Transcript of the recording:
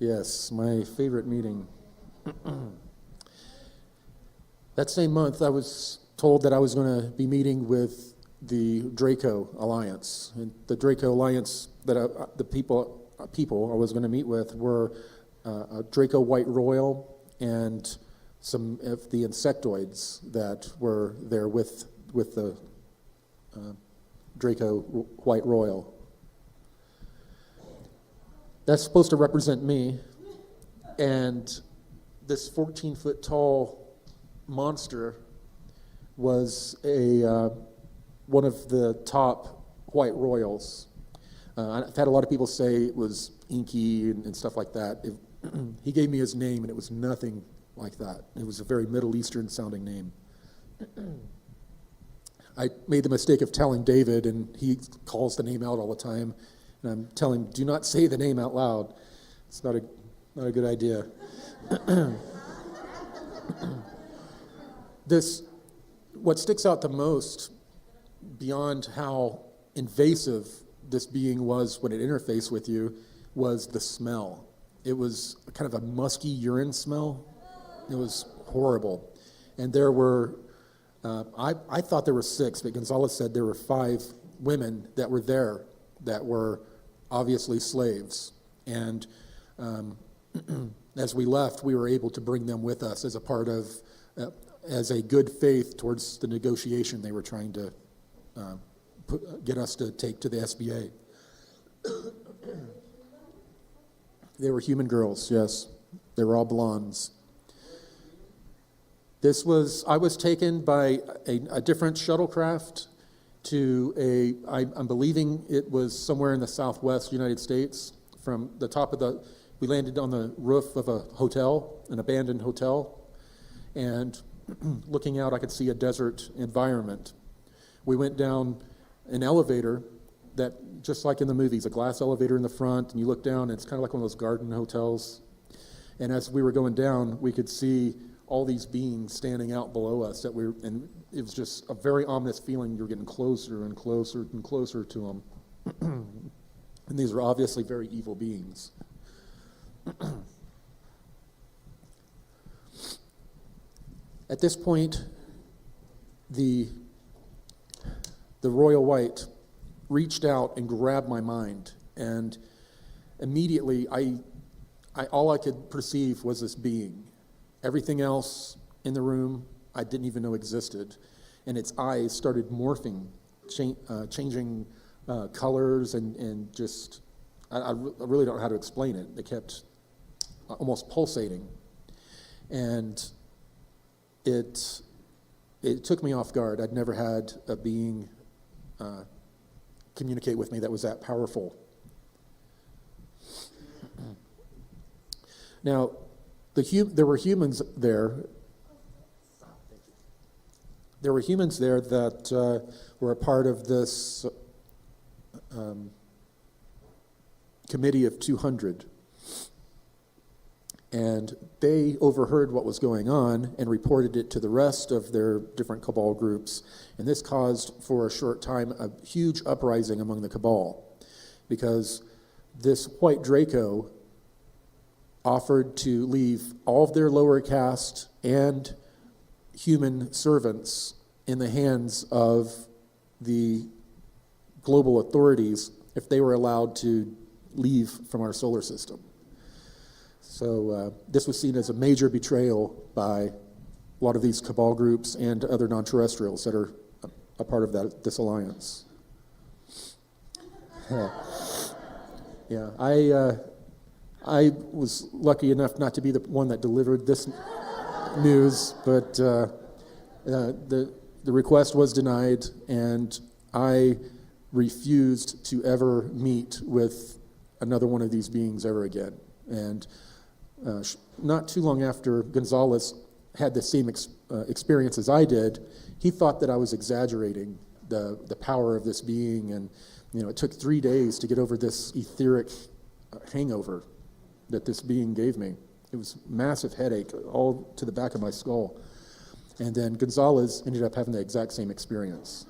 Yes, my favorite meeting. That same month, I was told that I was going to be meeting with the Draco Alliance. And the Draco Alliance, the people I was going to meet with were a Draco White Royal and some of the insectoids that were there with the Draco White Royal. That's supposed to represent me, and this 14-foot tall monster was one of the top White Royals. I've had a lot of people say it was inky and stuff like that. He gave me his name, and it was nothing like that. It was a very Middle Eastern sounding name. I made the mistake of telling David, and he calls the name out all the time, and I'm telling him, do not say the name out loud. It's not a good idea. What sticks out the most, beyond how invasive this being was when it interfaced with you, was the smell. It was kind of a musky urine smell. It was horrible. And there were, I thought there were 6, but Gonzalez said there were 5 women that were there that were obviously slaves. And as we left, we were able to bring them with us as a part of, as a good faith towards the negotiation they were trying to get us to take to the SBA. They were human girls, yes. They were all blondes. I was taken by a different shuttlecraft to I'm believing it was somewhere in the southwest United States. From the top of we landed on the roof of a hotel, an abandoned hotel, and looking out, I could see a desert environment. We went down an elevator that, just like in the movies, a glass elevator in the front, and you look down, and it's kind of like one of those garden hotels. And as we were going down, we could see all these beings standing out below us and it was just a very ominous feeling. You were getting closer and closer and closer to them. And these are obviously very evil beings. At this point, the Royal White reached out and grabbed my mind, and immediately all I could perceive was this being. Everything else in the room I didn't even know existed, and its eyes started morphing, changing colors, and just I really don't know how to explain it. They kept almost pulsating, and it took me off guard. I'd never had a being communicate with me that was that powerful. Now, there were humans there. There were humans there that were a part of this committee of 200. And they overheard what was going on and reported it to the rest of their different cabal groups. And this caused, for a short time, a huge uprising among the cabal, because this white Draco offered to leave all of their lower caste and human servants in the hands of the global authorities if they were allowed to leave from our solar system. So this was seen as a major betrayal by a lot of these cabal groups and other non-terrestrials that are a part of this alliance. Yeah, I was lucky enough not to be the one that delivered this news, but the request was denied, and I refused to ever meet with another one of these beings ever again. And not too long after Gonzalez had the same experience as I did, he thought that I was exaggerating the power of this being, and it took 3 days to get over this etheric hangover that this being gave me. It was a massive headache all to the back of my skull. And then Gonzalez ended up having the exact same experience.